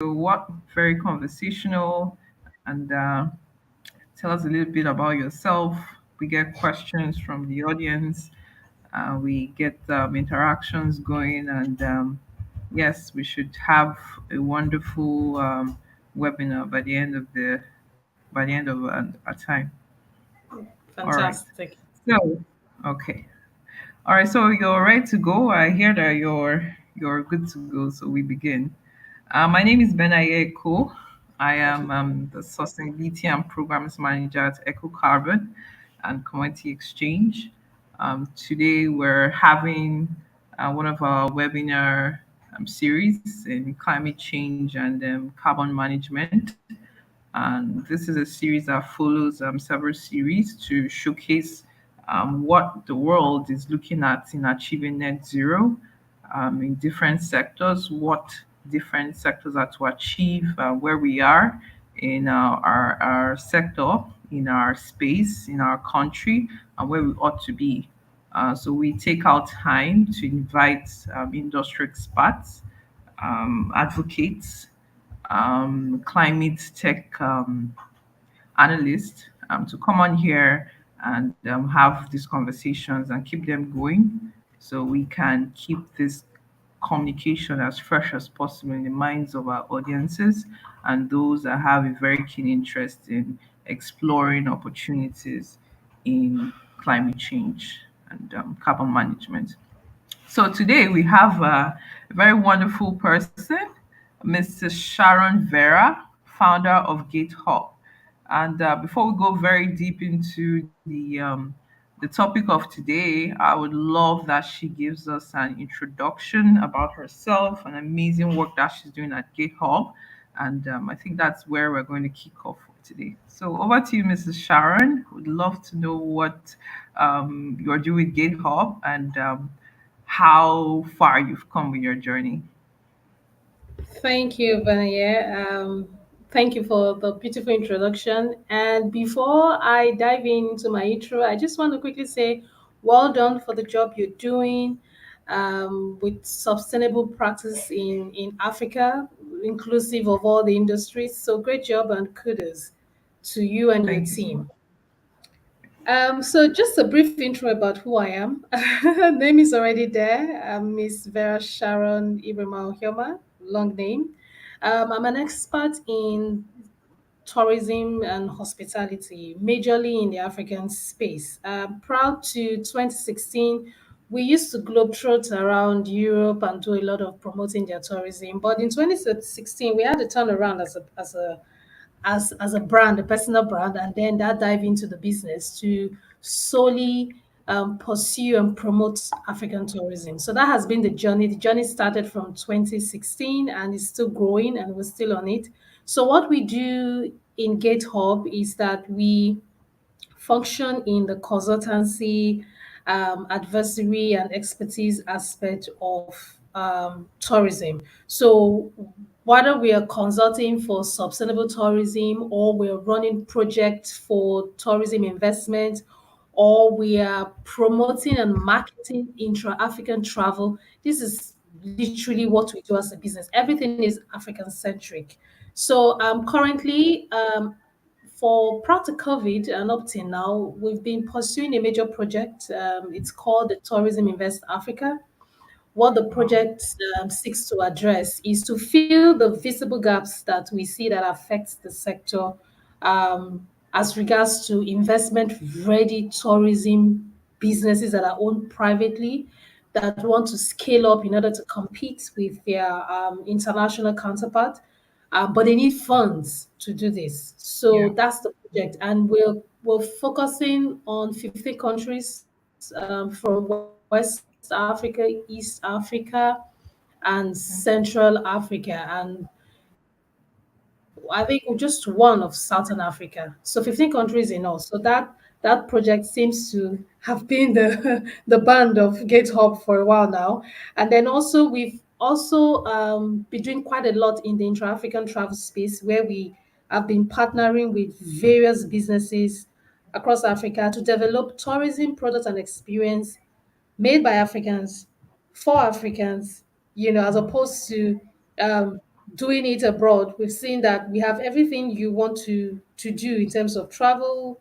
What very conversational and tell us a little bit about yourself. We get questions from the audience. We get interactions going, and yes, we should have a wonderful webinar by the end of our time. All right. Fantastic. So, okay. All right. So you're ready to go. I hear that you're good to go. So we begin. My name is Benaye Eko. I am the Sustainability and Programs Manager at Eco Carbon and Commodity Exchange. Today we're having one of our webinar series in climate change and carbon management. And this is a series that follows several series to showcase what the world is looking at in achieving net zero in different sectors, what different sectors are to achieve, where we are in our sector, in our space, in our country, and where we ought to be. So we take out time to invite industry experts, advocates, climate tech analysts to come on here and have these conversations and keep them going so we can keep this communication as fresh as possible in the minds of our audiences and those that have a very keen interest in exploring opportunities in climate change and carbon management. So today we have a very wonderful person, Mrs. Sharon Vera, founder of GateHub. And before we go very deep into the topic of today, I would love that she gives us an introduction about herself and amazing work that she's doing at GateHub. And I think that's where we're going to kick off for today. So over to you, Mrs. Sharon. Would love to know what you're doing with GateHub and how far you've come with your journey. Thank you, Vanaya. Thank you for the beautiful introduction. And before I dive into my intro, I just want to quickly say, well done for the job you're doing with sustainable practice in Africa, inclusive of all the industries. So great job and kudos to you and your Thank you so much. team. So just a brief intro about who I am. Name is already there. I'm Miss Vera Sharon Ibrahim Hyoma, long name. I'm an expert in tourism and hospitality, majorly in the African space. Proud to 2016, we used to globetrot around Europe and do a lot of promoting their tourism. But in 2016, we had a turnaround as a brand, a personal brand, and then that dive into the business to solely pursue and promote African tourism. So that has been the journey. The journey started from 2016 and is still growing, and we're still on it. So what we do in Gate Hub is that we function in the consultancy, advisory, and expertise aspect of tourism. So, whether we are consulting for sustainable tourism or we're running projects for tourism investment or we are promoting and marketing intra-African travel, this is literally what we do as a business. Everything is African centric. So currently, for prior to COVID and up till now, we've been pursuing a major project. It's called the Tourism Invest Africa. What the Wow. project seeks to address is to fill the visible gaps that we see that affects the sector as regards to investment-ready tourism businesses that are owned privately that want to scale up in order to compete with their international counterpart, but they need funds to do this. Yeah. So that's the project, and we're focusing on 15 countries from West Africa, East Africa, and Central Africa, and I think we're just one of Southern Africa. So 15 countries in all. So that project seems to have been the the band of GitHub for a while now. And then also we've also been doing quite a lot in the intra-African travel space where we have been partnering with various businesses across Africa to develop tourism products and experience made by Africans for Africans, as Wow. opposed to doing it abroad, we've seen that we have everything you want to do in terms of travel,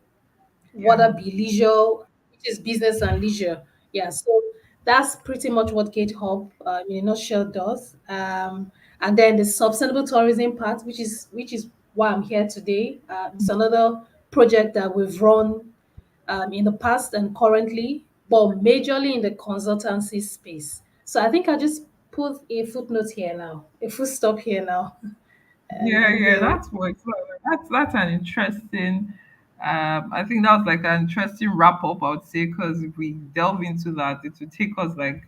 Yeah. whether be leisure, which is business and leisure. Yeah, so that's pretty much what GateHub, in a nutshell, does. And then the sustainable tourism part, which is why I'm here today. It's another project that we've run in the past and currently, but majorly in the consultancy space. So I think I just put a footnote here now, a full stop here now, and Yeah, then yeah, we'll. that's what that's an interesting. I think that was like an interesting wrap up. I would say because if we delve into that, it would take us like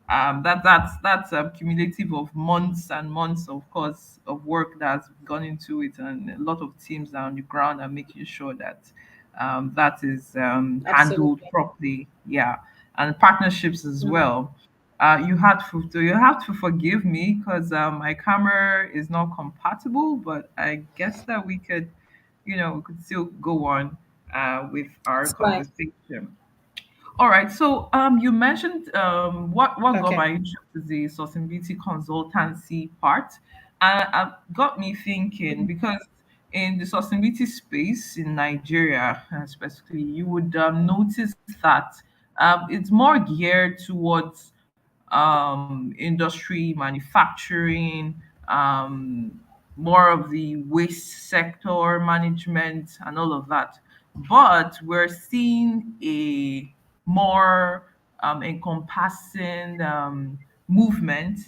that's cumulative of months and months, of course, of work that's gone into it, and a lot of teams are on the ground and making sure that that is handled Absolutely. properly. Yeah, and partnerships as Mhm. well. You have to forgive me because my camera is not compatible, but I guess that we could still go on with our It's fine. conversation. All right. So you mentioned what got my Okay. interest is the sustainability consultancy part, and got me thinking because in the sustainability space in Nigeria, specifically, you would notice that it's more geared towards industry, manufacturing, more of the waste sector management, and all of that. But we're seeing a more encompassing movement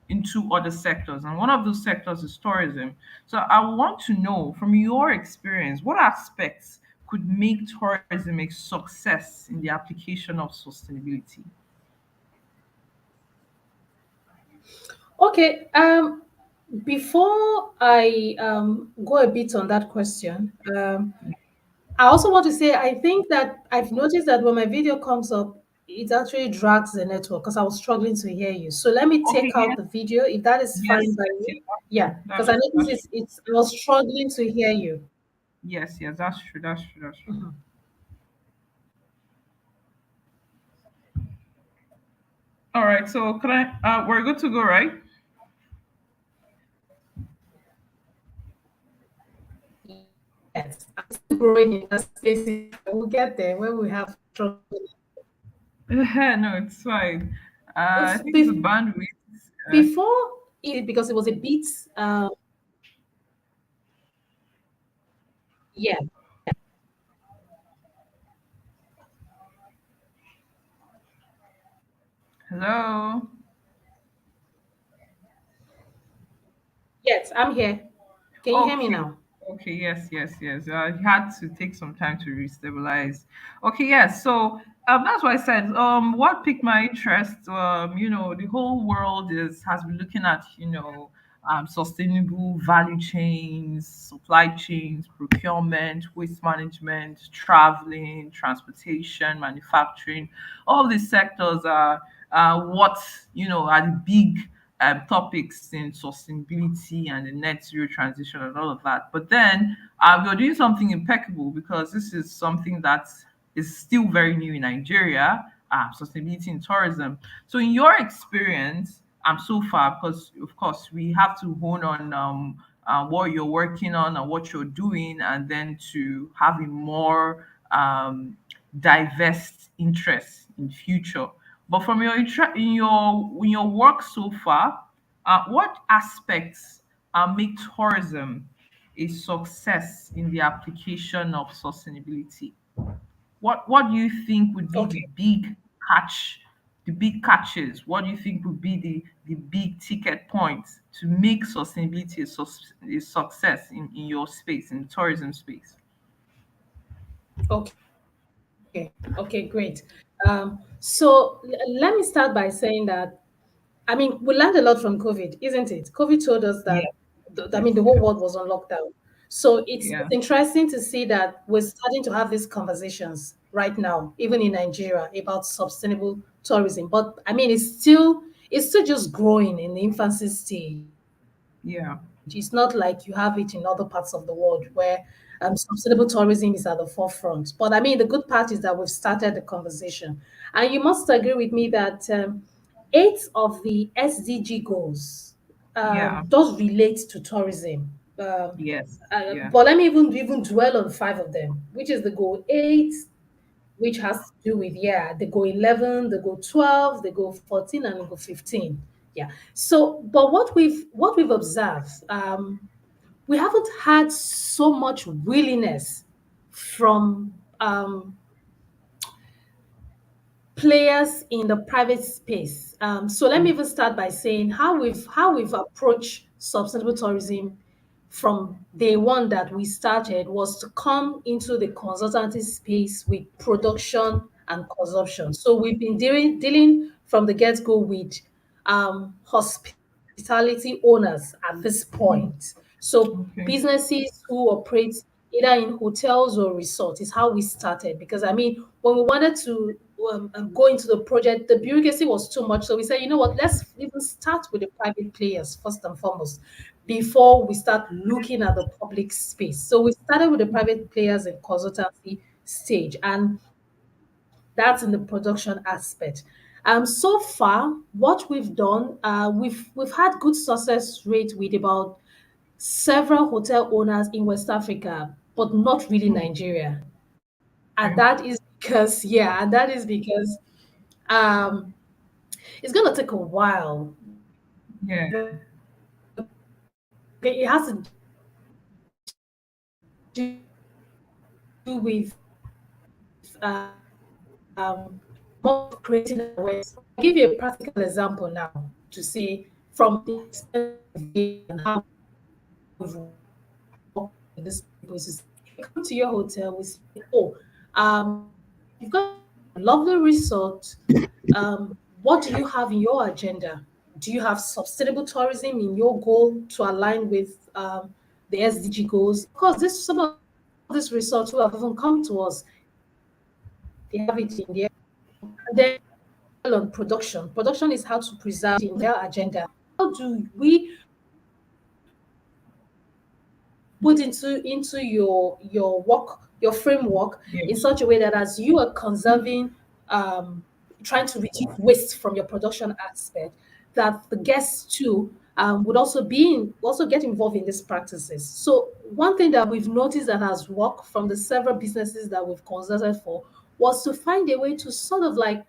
into other sectors. And one of those sectors is tourism. So I want to know from your experience, what aspects could make tourism a success in the application of sustainability? Okay. Before I go a bit on that question, I also want to say I think that I've noticed that when my video comes up, it actually drags the network because I was struggling to hear you. So let me take Okay, out the video if that is fine yes, by yes, you. yes, that's Yeah, true. because I noticed That's true. it's I was struggling to hear you. Yes, yes, that's true. That's true. That's true. Mhm. All right. So can I? We're good to go, right? Yes, I'm still growing in that space. We'll get there when we have trouble. No, it's fine. I think it's the Bef- bandwidth. Uh, Before it, because it was a bit, yeah, Hello. yes, I'm here. Can you hear me Okay. now? Okay. Yes. Yes. Yes. He had to take some time to restabilize. Okay. Yes. So that's why I said what piqued my interest. The whole world is has been looking at sustainable value chains, supply chains, procurement, waste management, traveling, transportation, manufacturing. All these sectors are what are the big topics in sustainability and the net zero transition and all of that. But then we're doing something impeccable because this is something that is still very new in Nigeria, sustainability in tourism. So, in your experience, so far, because of course we have to hone on what you're working on and what you're doing, and then to have a more diverse interest in future. But from your in your work so far, what aspects make tourism a success in the application of sustainability? What do you think would be Okay, catch, the big catches? What do you think would be the big ticket points to make sustainability a success in your space, in the tourism space? okay, great. So let me start by saying that I mean we learned a lot from COVID, isn't it? COVID told us Yeah. that I Yes. mean the whole world was on lockdown. So Yeah. it's interesting to see that we're starting to have these conversations right now, even in Nigeria, about sustainable tourism. But I mean it's still just growing in the infancy stage. Yeah. It's not like you have it in other parts of the world where sustainable tourism is at the forefront. But I mean, the good part is that we've started the conversation. And you must agree with me that eight of the SDG goals. Yeah. does relate to tourism. Yes. Yeah. But let me even dwell on five of them, which is the goal eight, which has to do with, yeah, they go 11, they go 12, they go 14, and they go 15. Yeah. So, but what we've observed, we haven't had so much willingness from players in the private space. So let me Mm. even start by saying how we've approached sustainable tourism from day one that we started was to come into the consultancy space with production and consumption. So we've been dealing from the get go with hospitality owners at this point. Mm. So Okay. businesses who operate either in hotels or resorts is how we started. Because I mean, when we wanted to go into the project, the bureaucracy was too much. So we said, you know what, let's even start with the private players first and foremost before we start looking at the public space. So we started with the private players in consultancy stage, and that's in the production aspect. So far, what we've done, we've had good success rate with about several hotel owners in West Africa, but not really Mm. Nigeria. And that Okay. is because, yeah, and that is because um, it's going to take a while. Okay, it has to do Yeah. with more of creating awareness. Okay, I'll give you a practical example now to see from the experience that we've gained and how we've worked with these people. Is to say, if we come to your hotel, we say, oh, you've got a lovely resort. What do you have in your agenda? Do you have sustainable tourism in your goal to align with the SDG goals? And of course, this some of these resorts who have even come to us, they have it in their and then dwell on production. Production is how to preserve in their agenda. How do we put into your work, your framework in such a way that as Yes. you are conserving, um, trying to reduce waste from your production aspect, that the guests too would also get involved in these practices. So one thing that we've noticed that has worked from the several businesses that we've consulted for was to find a way to sort of like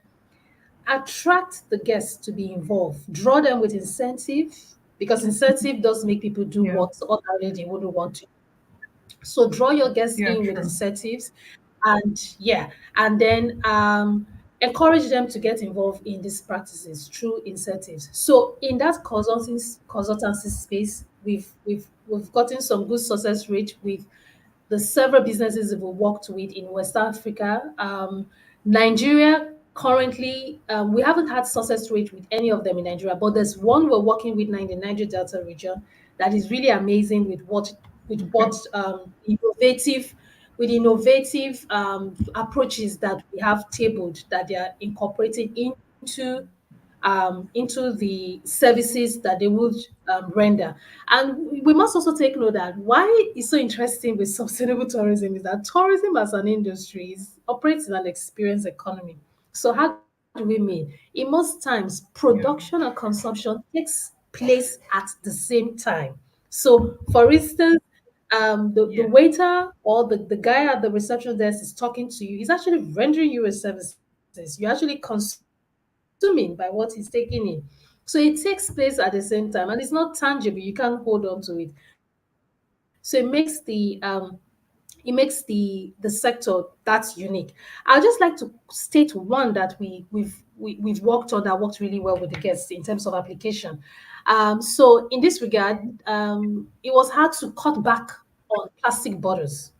attract the guests to be involved, draw them with incentive, because incentive does make people do Yeah. what ordinarily they wouldn't want to. So draw your guests Yeah. in with True. incentives, and yeah, and then encourage them to get involved in these practices through incentives. So in that consultancy space, we've gotten some good success rate with the several businesses we've worked with in West Africa. Nigeria currently, we haven't had success rate with any of them in Nigeria, but there's one we're working with now in the Niger Delta region that is really amazing with what Okay. innovative approaches that we have tabled that they are incorporating into the services that they would render. And we must also take note that why it's so interesting with sustainable tourism is that tourism as an industry operates in an experience economy. So how do we mean? In most times, Yeah. production and consumption takes place at the same time. So, for instance, the Yeah. waiter or the guy at the reception desk is talking to you. He's actually rendering you a services. You're actually consuming by what he's taking in. So it takes place at the same time, and it's not tangible. You can't hold on to it. So it makes the sector that's unique. I'd just like to state one that we've worked on that worked really well with the guests in terms of application. So in this regard, it was hard to cut back on plastic bottles,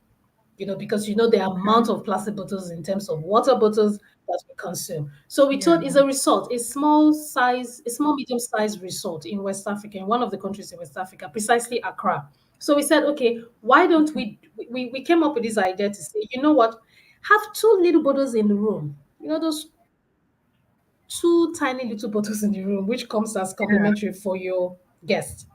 because the Okay. amount of plastic bottles in terms of water bottles that we consume. So we Yeah. thought it's a resort, a small medium-sized resort in West Africa, in one of the countries in West Africa, precisely Accra. So we said, okay, why don't Okay. we came up with this idea to say, you know what, have two little bottles in the room. Those two tiny little bottles in the room, which comes as complimentary Yeah. for your guest.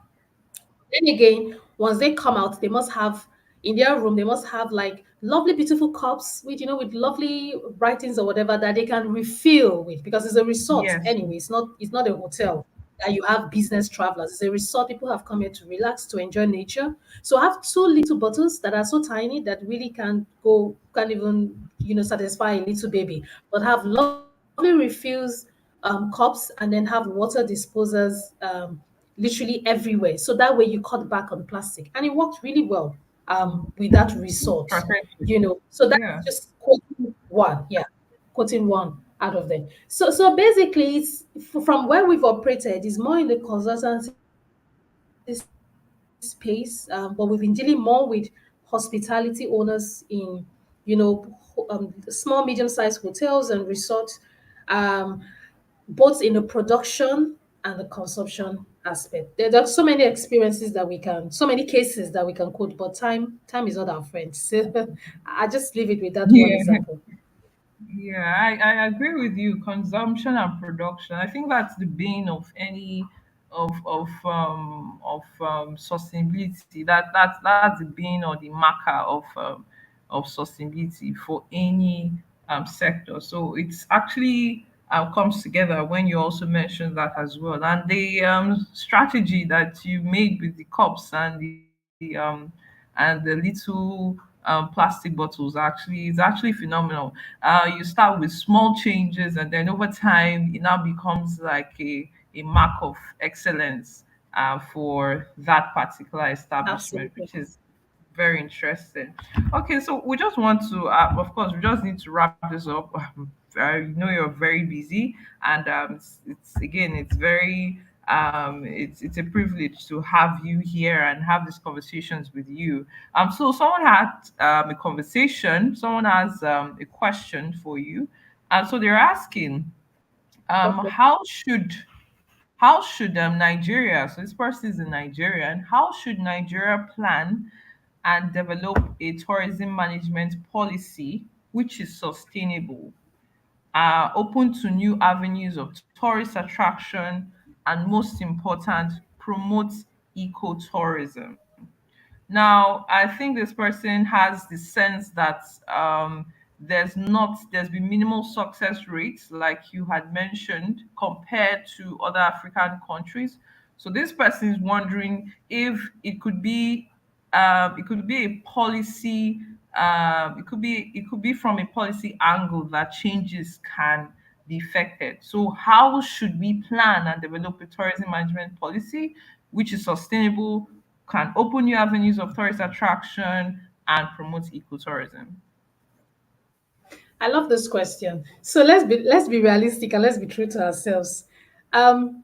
Then again, once they come out, they must have in their room, they must have like lovely, beautiful cups with lovely writings or whatever that they can refill with, because it's a resort Yes. anyway. It's not a hotel. that you have business travelers. It's a resort. People have come here to relax, to enjoy nature. So I have two little bottles that are so tiny that really can't even, satisfy a little baby, but have lovely refills, cups, and then have water disposers, literally everywhere. So that way you cut back on plastic, and it worked really well, with that resort, Strategic. So that's Yeah. just quoting one, yeah, quoting one out of them. So basically, it's from where we've operated is more in the consultancy space, but we've been dealing more with hospitality owners in, small, medium-sized hotels and resorts, um, both in the production and the consumption aspect. There are so many experiences that we can, so many cases that we can quote, but time is not our friend. So I just leave it with that one example. Yeah. Yeah, I agree with you. Consumption and production. I think that's the bane of any of sustainability. That's the bane or the marker of sustainability for any sector. So it's actually comes together when you also mentioned that as well. And the strategy that you made with the cups and the little plastic bottles actually is actually phenomenal. You start with small changes, and then over time, it now becomes like a mark of excellence for that particular establishment, Absolutely. which is very interesting. Okay, so we just want to, of course, we just need to wrap this up. I know you're very busy, and it's again, it's very, it's a privilege to have you here and have these conversations with you. So someone had a conversation, someone has a question for you, and so they're asking, Okay. how should Nigeria? So this person is in Nigeria, and how should Nigeria plan and develop a tourism management policy which is sustainable, open to new avenues of tourist attraction, and most important, promotes ecotourism? Now, I think this person has the sense that there's been minimal success rates, like you had mentioned, compared to other African countries. So this person is wondering if it could be a policy. It could be from a policy angle that changes can be effected. So how should we plan and develop a tourism management policy which is sustainable, can open new avenues of tourist attraction, and promote ecotourism? I love this question. So let's be realistic and let's be true to ourselves. When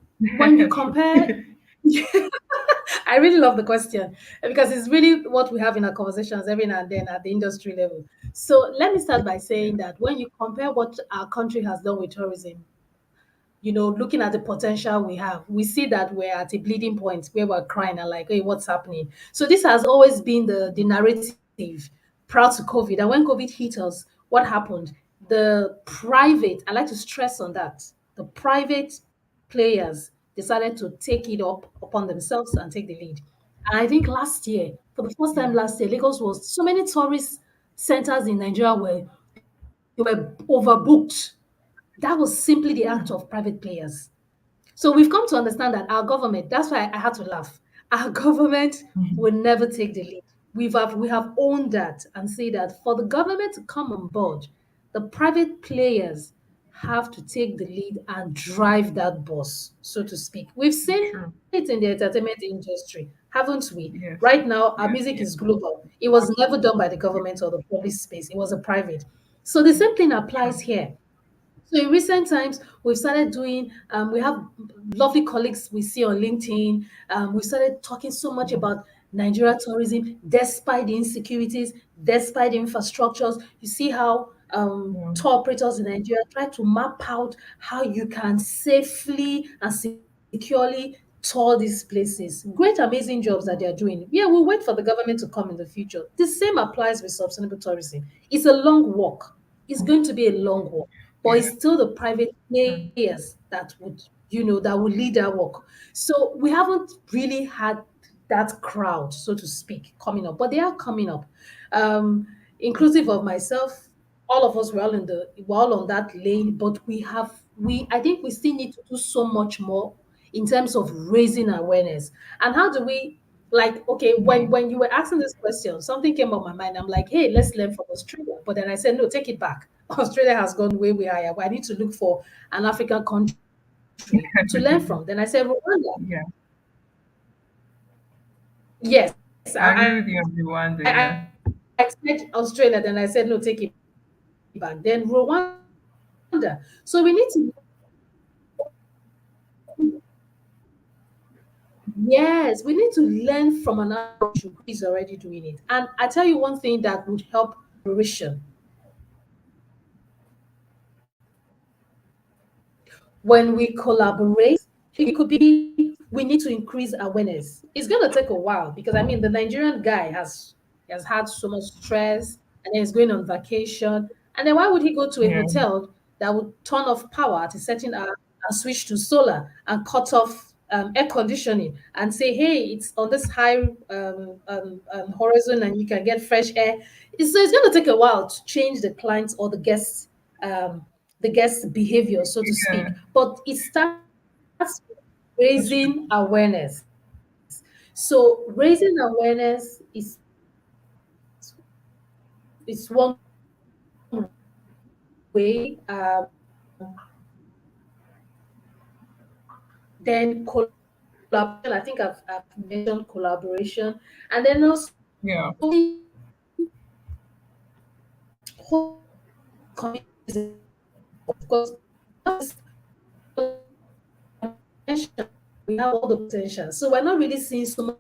you True. compare, I really love the question because it's really what we have in our conversations every now and then at the industry level. So let me start by saying that when you compare what our country has done with tourism, looking at the potential we have, we see that we're at a bleeding point where we're crying and like, hey, what's happening? So this has always been the narrative prior to COVID. And when COVID hit us, what happened? The private, I like to stress on that, the private players decided to take it up upon themselves and take the lead. And I think last year, for the first time Yeah. last year, Lagos was so many tourist centers in Nigeria were they were overbooked. That was simply the act of Hmm. private players. So we've come to understand that our government, that's why I had to laugh. Our government will never take the lead. We have owned that and say that for the government to come on board, the private players have to take the lead and drive that bus, so to speak. We've seen it in True. the entertainment industry, haven't we? Right Yes. now, our music Yes. is Yes. global. It was never done by the government or the public space. It was a private. So the same thing applies True. here. So in recent times, we've started doing, we have lovely colleagues we see on LinkedIn. We started talking so much about Nigeria tourism, despite the insecurities, despite the infrastructures. You see how Yeah. tour operators in Nigeria try to map out how you can safely and securely tour these places. Great, amazing jobs that they are doing. Yeah, we'll wait for the government to come in the future. The same applies with sustainable tourism. It's a long walk. It's going to be a long walk, but Yeah. it's still the private True. players that that will lead that work. So we haven't really had that crowd, so to speak, coming up, but they are coming up. Um, Inclusive of myself, all of us we're all on that lane, but we I think we still need to do so much more in terms of raising awareness. And how do we, like, okay, Yeah. when you were asking this question, something came up my mind. I'm like, hey, let's learn from Australia. But then I said, no, take it back. Australia has gone way, way higher. But I need to look for an African country to learn from. Then I said, Rwanda. Yeah. Yes, I agree with you on Rwanda. I Yeah. expect Australia. Then I said, no, take it back. Then Rwanda. So we need to, yes, we need to learn from another country who is already doing it. And I tell you one thing that would help collaboration. When we collaborate, it could be we need to increase awareness. It's going to take a while because I mean the Nigerian guy has had so much stress and then he's going on vacation. And then why would he go to a Yeah. hotel that would turn off power at a certain hour and switch to solar and cut off air conditioning and say, hey, it's on this high horizon and you can get fresh air. So it's going to take a while to change the clients or um, the guest's behavior, so to Yeah. speak. But it starts with That's true. raising awareness. So raising awareness is one way. Then collaboration. I think I've mentioned collaboration, and then also Yeah. holding communities because potential, we have all the potential. So we're not really seeing so much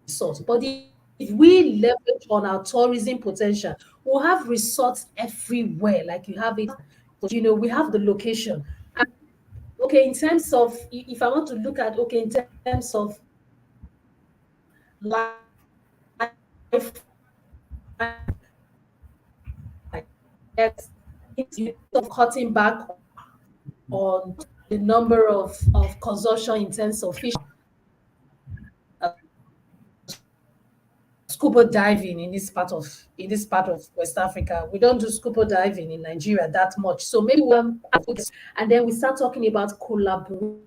resource. But if we leverage on our tourism potential, we'll have resorts everywhere, like you have it. But we have the location. And okay, in terms of if I want to look at okay, in terms of life yes, of cutting back on the number of consumption in terms of fish, scuba diving in this part of West Africa. We don't do scuba diving in Nigeria that much. So maybe and then we start talking about collaboration.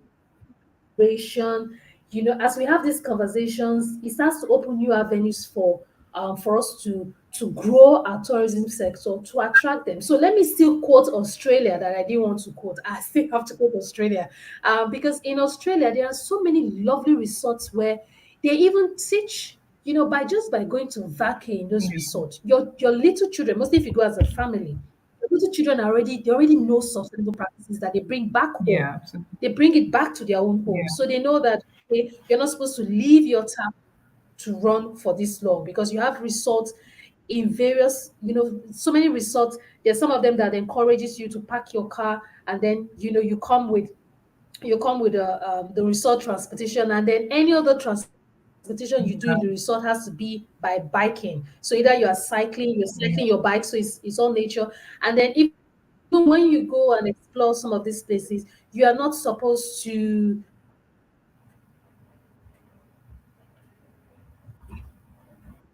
As we have these conversations, it starts to open new avenues for us to grow our tourism sector to attract them. So let me still quote Australia that I didn't want to quote. I still have to quote Australia because in Australia there are so many lovely resorts where they even teach. By going to vacay in those Yeah. resorts, your little children, mostly if you go as a family, the little children already know sustainable practices that they bring back home. Yeah. Absolutely. They bring it back to their own home. Yeah. So they know that okay, you're not supposed to leave your tap to run for this long because you have resorts in various, so many resorts. There's some of them that encourages you to park your car and then you come with the resort transportation, and then any other transportation you do in the resort has to be by biking. So either you're Yeah. cycling your bike, so it's all nature. And then even when you go and explore some of these places, you are not supposed to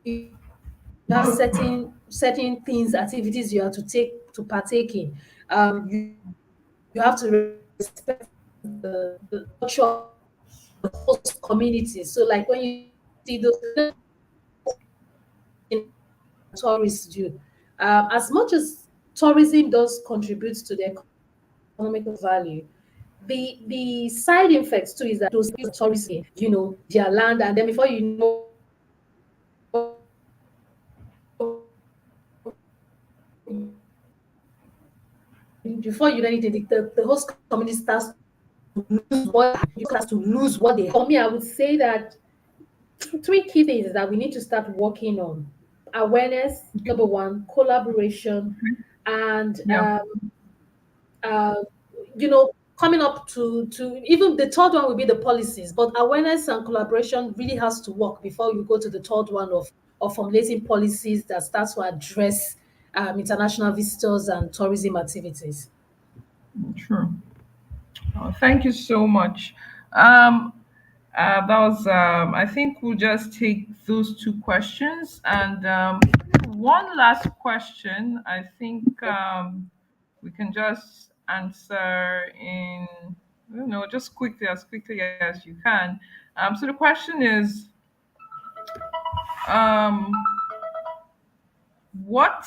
you have certain things, activities you have to partake in. You have to respect the culture of the host community. So like when you see those tourists do. As much as tourism does contribute to the economic value, the side effects too is that those tourists in, their land, and then before you know anything, the host community starts to lose what you starts to lose what they. For me, I would say that three key things that we need to start working on: awareness, number one, collaboration, and Yeah. uh, you know, coming up to even the third one will be the policies. But awareness and collaboration really has to work before you go to the third one of formulating policies that starts to address international visitors and tourism activities. True. Oh, thank you so much. Um, that was, I think we'll just take those two questions. And one last question, I think we can just answer in You know, just quickly as you can. So the question is, um, what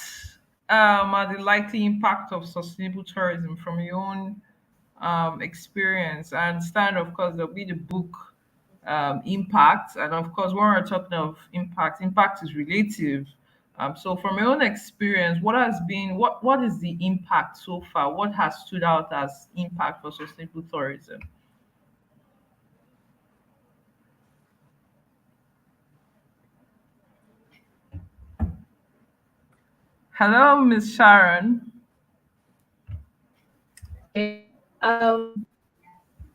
are the likely impact of sustainable tourism from your own experience? I understand, of course, there'll be the book impact, and of course, when we're talking of impact is relative. So, from your own experience, what is the impact so far? What has stood out as impact for sustainable tourism? Hello, Miss Sharon. Okay.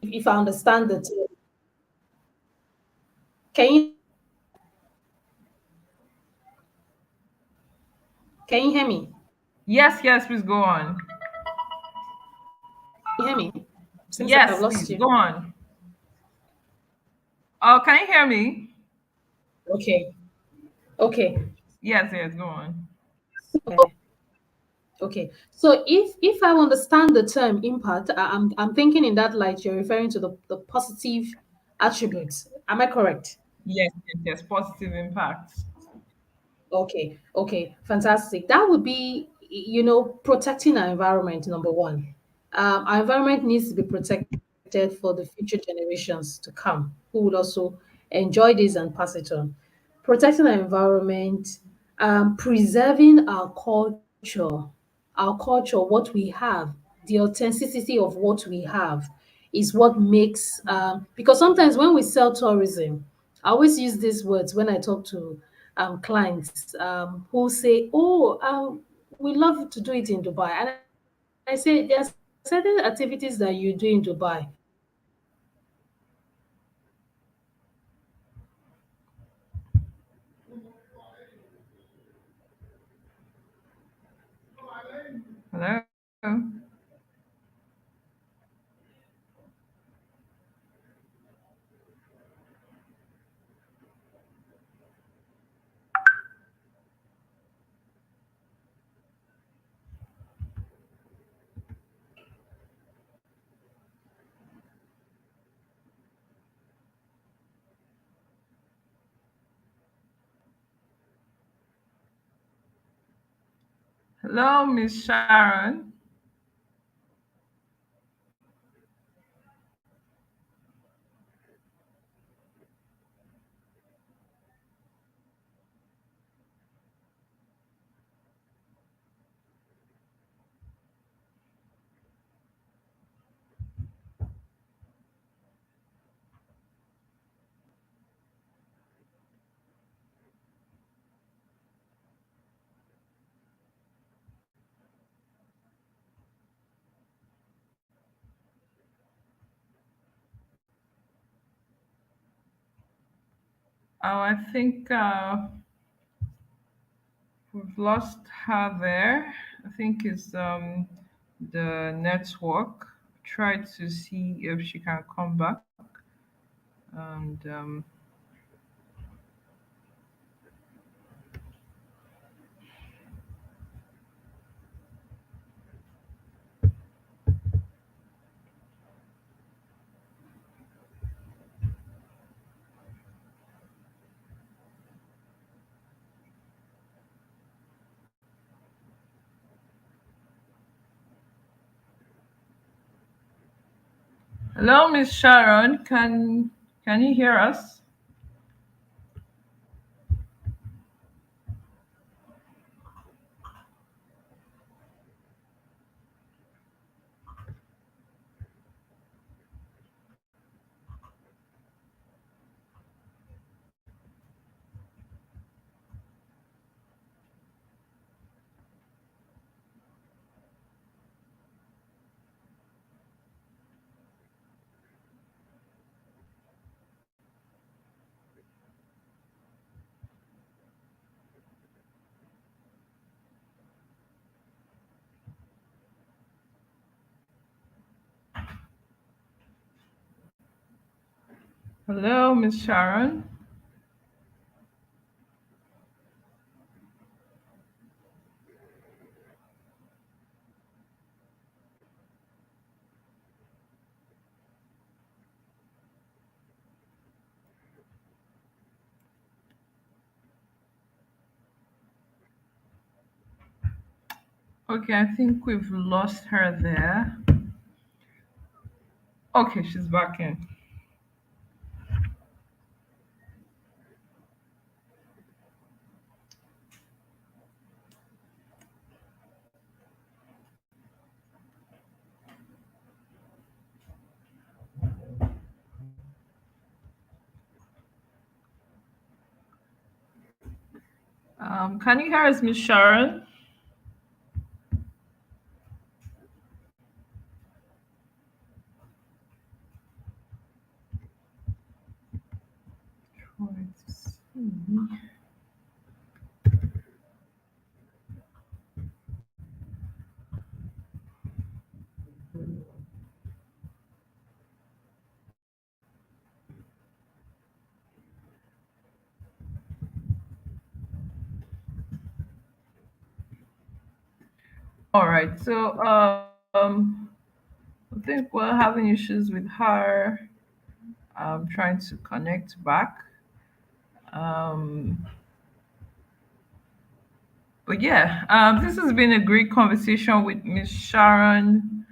If I understand the term, can you hear me? Yes, yes, please go on. Can you hear me? Seems like I've Yes, lost please go you. on. Oh, can you hear me? Okay. Okay. Yes, yes, go on. Okay. Okay. So if I understand the term impact, I'm thinking in that light you're referring to the positive attributes. Am I correct? Yes, yes, yes, positive impact. Okay, okay, fantastic. That would be, protecting our environment, number one. Our environment needs to be protected for the future generations to come, who would also enjoy this and pass it on. Protecting our environment, preserving our culture, what we have, the authenticity of what we have is what makes, because sometimes when we sell tourism, I always use these words when I talk to clients who say, "Oh, we love to do it in Dubai," and I say there are certain activities that you do in Dubai. Hello. Hello, Miss Sharon. Oh, I think we've lost her there. I think it's the network. Try to see if she can come back. And hello, Miss Sharon. Can you hear us? Hello, Miss Sharon. Okay, I think we've lost her there. Okay, she's back in. Can you hear us, Miss Sharon? Try to see. All right, so I think we're having issues with her. Trying to connect back. Um, but yeah, this has been a great conversation with Miss Sharon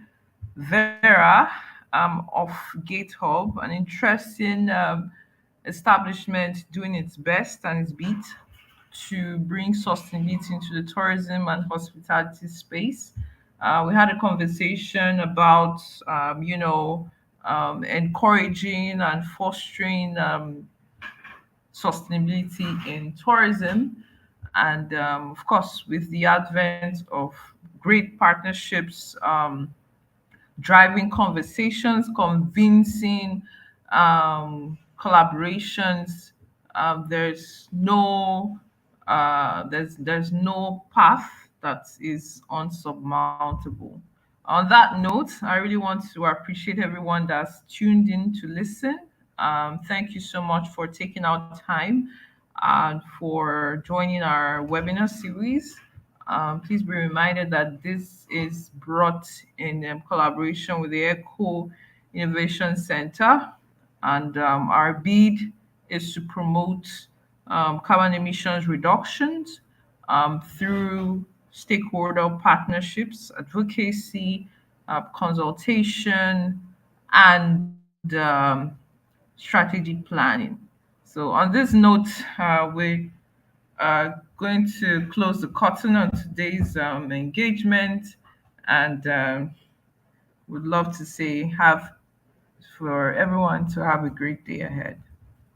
Vera of GateHub, an interesting establishment doing its best and its beat to bring sustainability into the tourism and hospitality space. We had a conversation about, encouraging and fostering sustainability in tourism. And of course, with the advent of great partnerships, driving conversations, convincing collaborations. There's no path that is unsurmountable. On that note, I really want to appreciate everyone that's tuned in to listen. Thank you so much for taking out time and for joining our webinar series. Please be reminded that this is brought in collaboration with the Eco Innovation Center, and our bid is to promote carbon emissions reductions through stakeholder partnerships, advocacy, consultation, and strategic planning. So, on this note, we going to close the curtain on today's engagement, and would love to say have for everyone to have a great day ahead.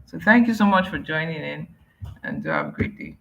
So thank you so much for joining in, and have a great day.